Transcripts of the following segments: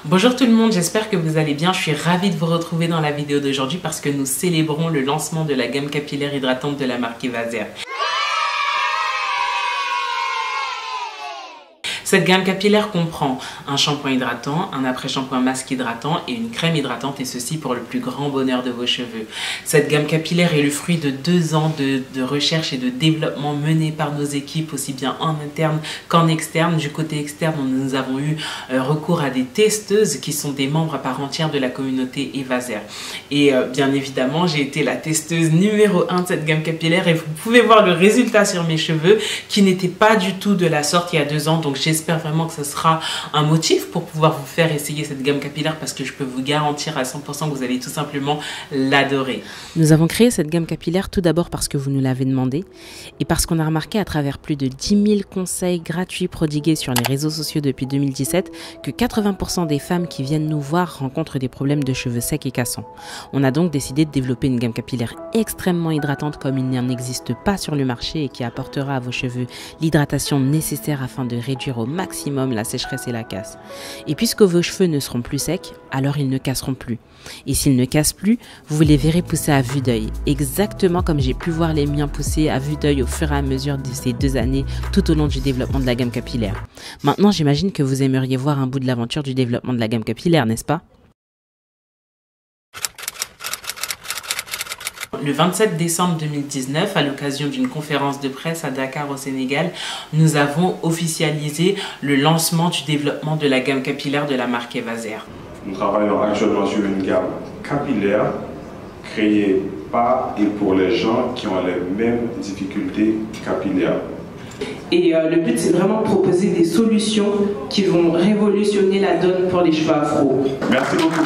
Bonjour tout le monde, j'espère que vous allez bien. Je suis ravie de vous retrouver dans la vidéo d'aujourd'hui parce que nous célébrons le lancement de la gamme capillaire hydratante de la marque Evaser. Cette gamme capillaire comprend un shampoing hydratant, un après-shampoing masque hydratant et une crème hydratante, et ceci pour le plus grand bonheur de vos cheveux. Cette gamme capillaire est le fruit de 2 ans de recherche et de développement menés par nos équipes, aussi bien en interne qu'en externe. Du côté externe, nous avons eu recours à des testeuses qui sont des membres à part entière de la communauté Evaser. Et bien évidemment, j'ai été la testeuse numéro 1 de cette gamme capillaire et vous pouvez voir le résultat sur mes cheveux qui n'était pas du tout de la sorte il y a 2 ans. Donc j'espère vraiment que ce sera un motif pour pouvoir vous faire essayer cette gamme capillaire parce que je peux vous garantir à 100% que vous allez tout simplement l'adorer. Nous avons créé cette gamme capillaire tout d'abord parce que vous nous l'avez demandé et parce qu'on a remarqué à travers plus de 10 000 conseils gratuits prodigués sur les réseaux sociaux depuis 2017 que 80% des femmes qui viennent nous voir rencontrent des problèmes de cheveux secs et cassants. On a donc décidé de développer une gamme capillaire extrêmement hydratante comme il n'en existe pas sur le marché et qui apportera à vos cheveux l'hydratation nécessaire afin de réduire au maximum la sécheresse et la casse. Et puisque vos cheveux ne seront plus secs, alors ils ne casseront plus. Et s'ils ne cassent plus, vous les verrez pousser à vue d'œil, exactement comme j'ai pu voir les miens pousser à vue d'œil au fur et à mesure de ces 2 années tout au long du développement de la gamme capillaire. Maintenant, j'imagine que vous aimeriez voir un bout de l'aventure du développement de la gamme capillaire, n'est-ce pas ? Le 27 décembre 2019, à l'occasion d'une conférence de presse à Dakar au Sénégal, nous avons officialisé le lancement du développement de la gamme capillaire de la marque Evaser. Nous travaillons actuellement sur une gamme capillaire créée par et pour les gens qui ont les mêmes difficultés capillaires. Et le but, c'est vraiment de proposer des solutions qui vont révolutionner la donne pour les cheveux afro. Merci beaucoup.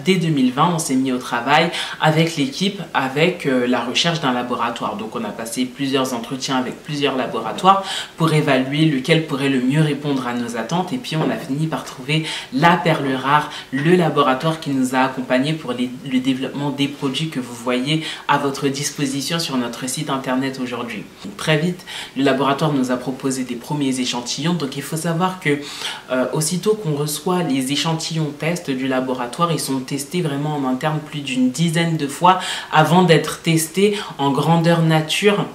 Dès 2020, on s'est mis au travail avec l'équipe, avec la recherche d'un laboratoire. Donc on a passé plusieurs entretiens avec plusieurs laboratoires pour évaluer lequel pourrait le mieux répondre à nos attentes. Et puis on a fini par trouver la perle rare, le laboratoire qui nous a accompagnés pour le développement des produits que vous voyez à votre disposition sur notre site internet aujourd'hui. Très vite, le laboratoire nous a proposé des premiers échantillons. Donc il faut savoir que aussitôt qu'on reçoit les échantillons tests du laboratoire, ils sont testés vraiment en interne plus d'une dizaine de fois avant d'être testés en grandeur nature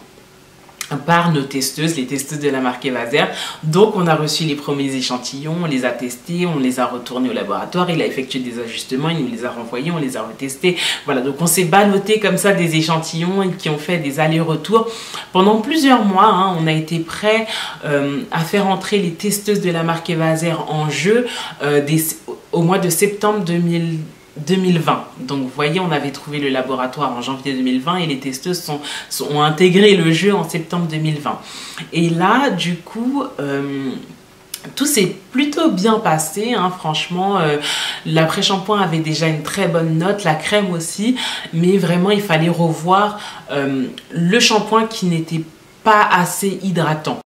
par nos testeuses, les testeuses de la marque Evaser. Donc on a reçu les premiers échantillons, on les a testés, on les a retournés au laboratoire, il a effectué des ajustements, il nous les a renvoyés, on les a retestés. Voilà, donc on s'est ballotté comme ça des échantillons qui ont fait des allers-retours pendant plusieurs mois. Hein. On a été prêts à faire entrer les testeuses de la marque Evaser en jeu au mois de septembre 2020. Donc vous voyez, on avait trouvé le laboratoire en janvier 2020 et les testeuses ont intégré le jeu en septembre 2020. Et là, du coup, tout s'est plutôt bien passé, hein, franchement. L'après-shampoing avait déjà une très bonne note, la crème aussi, mais vraiment il fallait revoir le shampoing qui n'était pas assez hydratant.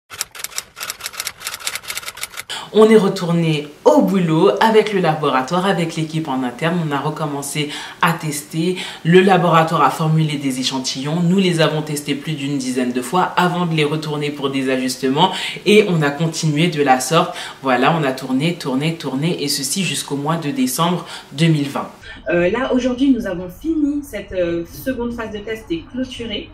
On est retourné au boulot avec le laboratoire, avec l'équipe en interne. On a recommencé à tester. Le laboratoire a formulé des échantillons. Nous les avons testés plus d'une dizaine de fois avant de les retourner pour des ajustements. Et on a continué de la sorte. Voilà, on a tourné et ceci jusqu'au mois de décembre 2020. Là, aujourd'hui, nous avons fini cette seconde phase de test et clôturée.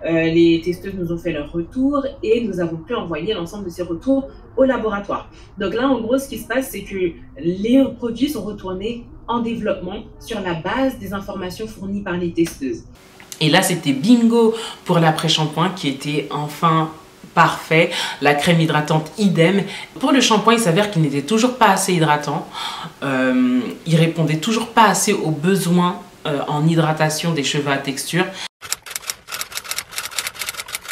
Les testeuses nous ont fait leur retour et nous avons pu envoyer l'ensemble de ces retours au laboratoire. Donc là, en gros, ce qui se passe, c'est que les produits sont retournés en développement sur la base des informations fournies par les testeuses. Et là, c'était bingo pour l'après-shampoing qui était enfin parfait. La crème hydratante, idem. Pour le shampoing, il s'avère qu'il n'était toujours pas assez hydratant. Il répondait toujours pas assez aux besoins en hydratation des cheveux à texture.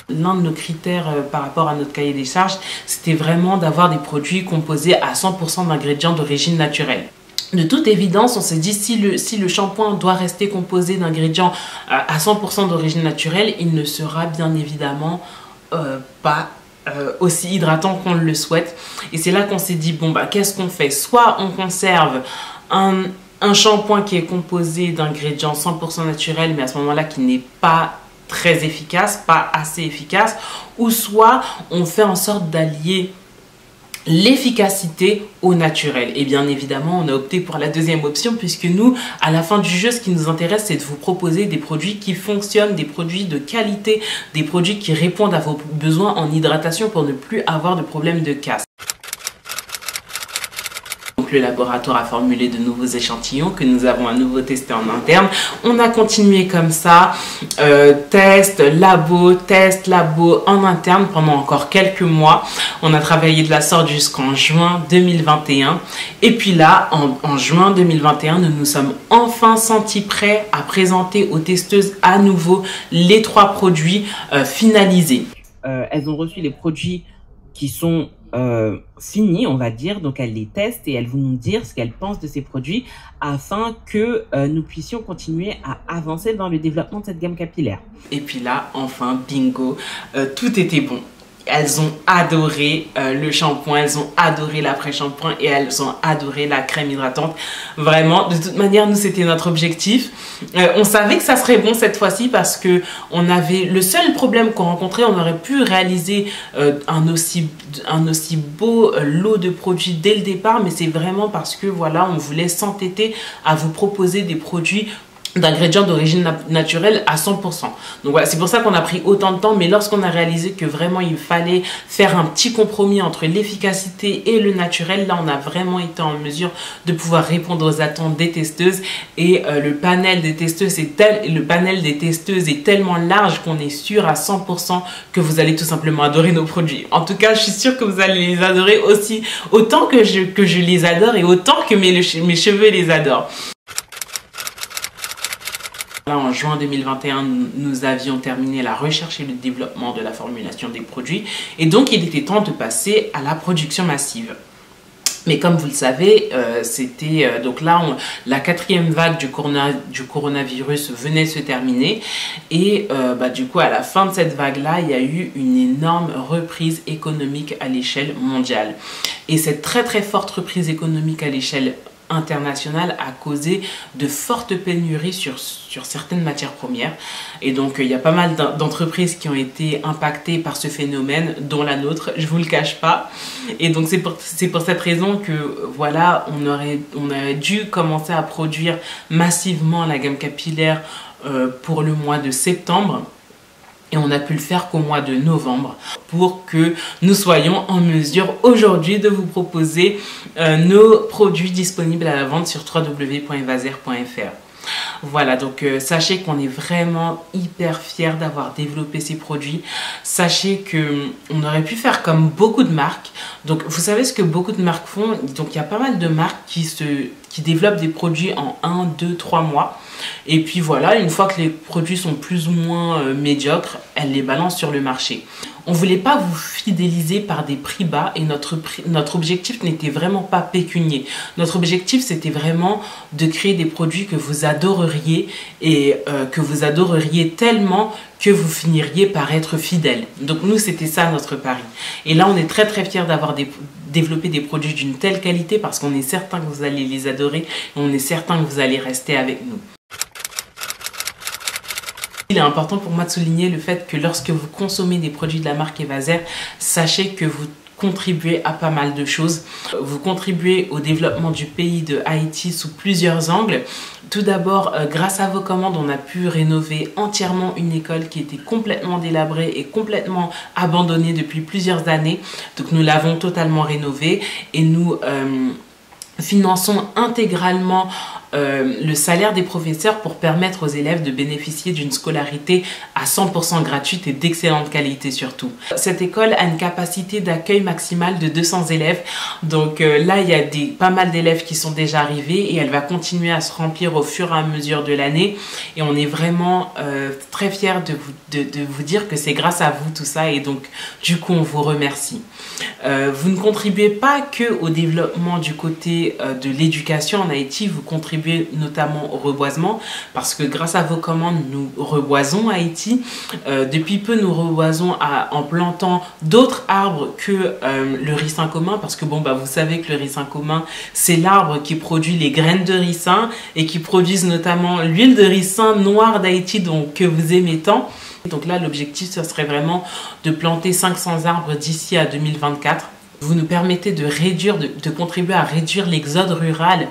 L'un de nos critères par rapport à notre cahier des charges, c'était vraiment d'avoir des produits composés à 100% d'ingrédients d'origine naturelle. De toute évidence, on s'est dit si le shampoing doit rester composé d'ingrédients à 100% d'origine naturelle, il ne sera bien évidemment pas aussi hydratant qu'on le souhaite. Et c'est là qu'on s'est dit, bon, bah, qu'est-ce qu'on fait? Soit on conserve un shampoing qui est composé d'ingrédients 100% naturels, mais à ce moment-là qui n'est pas très efficace, pas assez efficace, ou soit on fait en sorte d'allier l'efficacité au naturel. Et bien évidemment, on a opté pour la deuxième option puisque nous, à la fin du jeu, ce qui nous intéresse, c'est de vous proposer des produits qui fonctionnent, des produits de qualité, des produits qui répondent à vos besoins en hydratation pour ne plus avoir de problème de casse. Donc le laboratoire a formulé de nouveaux échantillons que nous avons à nouveau testés en interne. On a continué comme ça, test, labo en interne pendant encore quelques mois. On a travaillé de la sorte jusqu'en juin 2021. Et puis là, en juin 2021, nous nous sommes enfin sentis prêts à présenter aux testeuses à nouveau les 3 produits finalisés. Elles ont reçu les produits qui sont finis, on va dire, donc elles les testent et elles vont nous dire ce qu'elles pensent de ces produits afin que nous puissions continuer à avancer dans le développement de cette gamme capillaire. Et puis là, enfin, bingo, tout était bon. Elles ont adoré le shampoing, elles ont adoré l'après-shampoing et elles ont adoré la crème hydratante. Vraiment, de toute manière, nous, c'était notre objectif. On savait que ça serait bon cette fois-ci parce que on avait le seul problème qu'on rencontrait, on aurait pu réaliser un aussi beau lot de produits dès le départ, mais c'est vraiment parce que voilà, on voulait s'entêter à vous proposer des produits d'ingrédients d'origine naturelle à 100%. Donc voilà, c'est pour ça qu'on a pris autant de temps, mais lorsqu'on a réalisé que vraiment il fallait faire un petit compromis entre l'efficacité et le naturel, là on a vraiment été en mesure de pouvoir répondre aux attentes des testeuses et le panel des testeuses est tellement large qu'on est sûr à 100% que vous allez tout simplement adorer nos produits. En tout cas, je suis sûre que vous allez les adorer aussi autant que je les adore et autant que mes cheveux les adorent. En juin 2021, nous avions terminé la recherche et le développement de la formulation des produits et donc il était temps de passer à la production massive. Mais comme vous le savez, donc là, la 4e vague du coronavirus venait de se terminer et du coup, à la fin de cette vague-là, il y a eu une énorme reprise économique à l'échelle mondiale. Et cette très très forte reprise économique à l'échelle internationale a causé de fortes pénuries sur certaines matières premières et donc il y a pas mal d'entreprises qui ont été impactées par ce phénomène, dont la nôtre, je vous le cache pas, et donc c'est pour cette raison que voilà, on aurait dû commencer à produire massivement la gamme capillaire pour le mois de septembre. Et on a pu le faire qu'au mois de novembre pour que nous soyons en mesure aujourd'hui de vous proposer nos produits disponibles à la vente sur www.evaser.fr. Voilà, donc sachez qu'on est vraiment hyper fiers d'avoir développé ces produits. Sachez qu'on aurait pu faire comme beaucoup de marques. Donc vous savez ce que beaucoup de marques font. Donc il y a pas mal de marques qui développent des produits en 1, 2, 3 mois. Et puis voilà, une fois que les produits sont plus ou moins médiocres, elles les balancent sur le marché. On ne voulait pas vous fidéliser par des prix bas et notre objectif n'était vraiment pas pécunier. Notre objectif, c'était vraiment de créer des produits que vous adoreriez et que vous adoreriez tellement que vous finiriez par être fidèle. Donc nous, c'était ça notre pari. Et là, on est très très fiers d'avoir développé des produits d'une telle qualité parce qu'on est certain que vous allez les adorer et on est certain que vous allez rester avec nous. Il est important pour moi de souligner le fait que lorsque vous consommez des produits de la marque Evaser, sachez que vous contribuez à pas mal de choses. Vous contribuez au développement du pays de Haïti sous plusieurs angles. Tout d'abord, grâce à vos commandes, on a pu rénover entièrement une école qui était complètement délabrée et complètement abandonnée depuis plusieurs années. Donc nous l'avons totalement rénovée et nous finançons intégralement le salaire des professeurs pour permettre aux élèves de bénéficier d'une scolarité à 100% gratuite et d'excellente qualité surtout. Cette école a une capacité d'accueil maximale de 200 élèves. Donc là, il y a pas mal d'élèves qui sont déjà arrivés et elle va continuer à se remplir au fur et à mesure de l'année. Et on est vraiment très fiers de vous dire que c'est grâce à vous tout ça et donc du coup, on vous remercie. Vous ne contribuez pas que au développement du côté de l'éducation en Haïti, vous contribuez contribuer notamment au reboisement, parce que grâce à vos commandes, nous reboisons Haïti. Depuis peu, nous reboisons en plantant d'autres arbres que le ricin commun, parce que bon, bah, vous savez que le ricin commun, c'est l'arbre qui produit les graines de ricin et qui produisent notamment l'huile de ricin noire d'Haïti, donc que vous aimez tant. Donc là, l'objectif, ce serait vraiment de planter 500 arbres d'ici à 2024. Vous nous permettez de contribuer à réduire l'exode rural,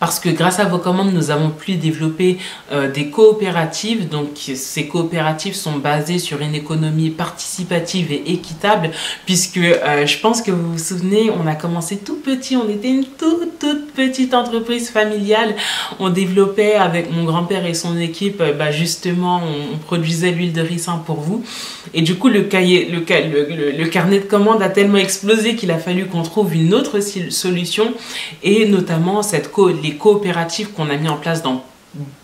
parce que grâce à vos commandes, nous avons pu développer des coopératives. Donc ces coopératives sont basées sur une économie participative et équitable, puisque je pense que vous vous souvenez, on a commencé tout petit, on était une toute petite entreprise familiale. On développait avec mon grand-père et son équipe, justement, on produisait l'huile de ricin pour vous. Et du coup, le carnet de commandes a tellement explosé qu'il a fallu qu'on trouve une autre solution, et notamment les coopératives qu'on a mis en place dans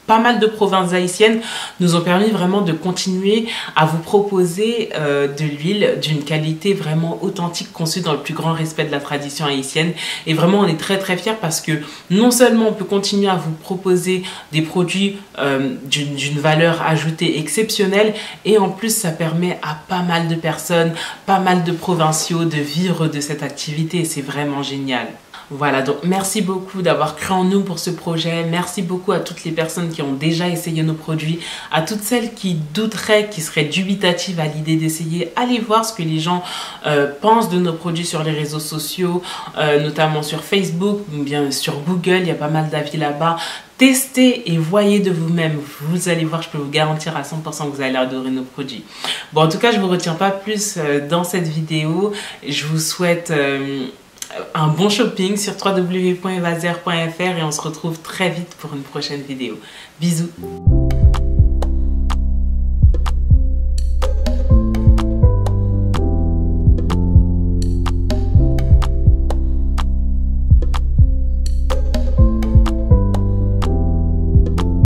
pas mal de provinces haïtiennes nous ont permis vraiment de continuer à vous proposer de l'huile d'une qualité vraiment authentique, conçue dans le plus grand respect de la tradition haïtienne. Et vraiment, on est très fiers, parce que non seulement on peut continuer à vous proposer des produits d'une valeur ajoutée exceptionnelle, et en plus ça permet à pas mal de personnes, pas mal de provinciaux de vivre de cette activité, et c'est vraiment génial. Voilà, donc merci beaucoup d'avoir cru en nous pour ce projet. Merci beaucoup à toutes les personnes qui ont déjà essayé nos produits, à toutes celles qui douteraient, qui seraient dubitatives à l'idée d'essayer. Allez voir ce que les gens pensent de nos produits sur les réseaux sociaux, notamment sur Facebook, ou bien sur Google, il y a pas mal d'avis là-bas. Testez et voyez de vous-même. Vous allez voir, je peux vous garantir à 100% que vous allez adorer nos produits. Bon, en tout cas, je ne vous retiens pas plus dans cette vidéo. Je vous souhaite un bon shopping sur www.evaser.fr, et on se retrouve très vite pour une prochaine vidéo. Bisous!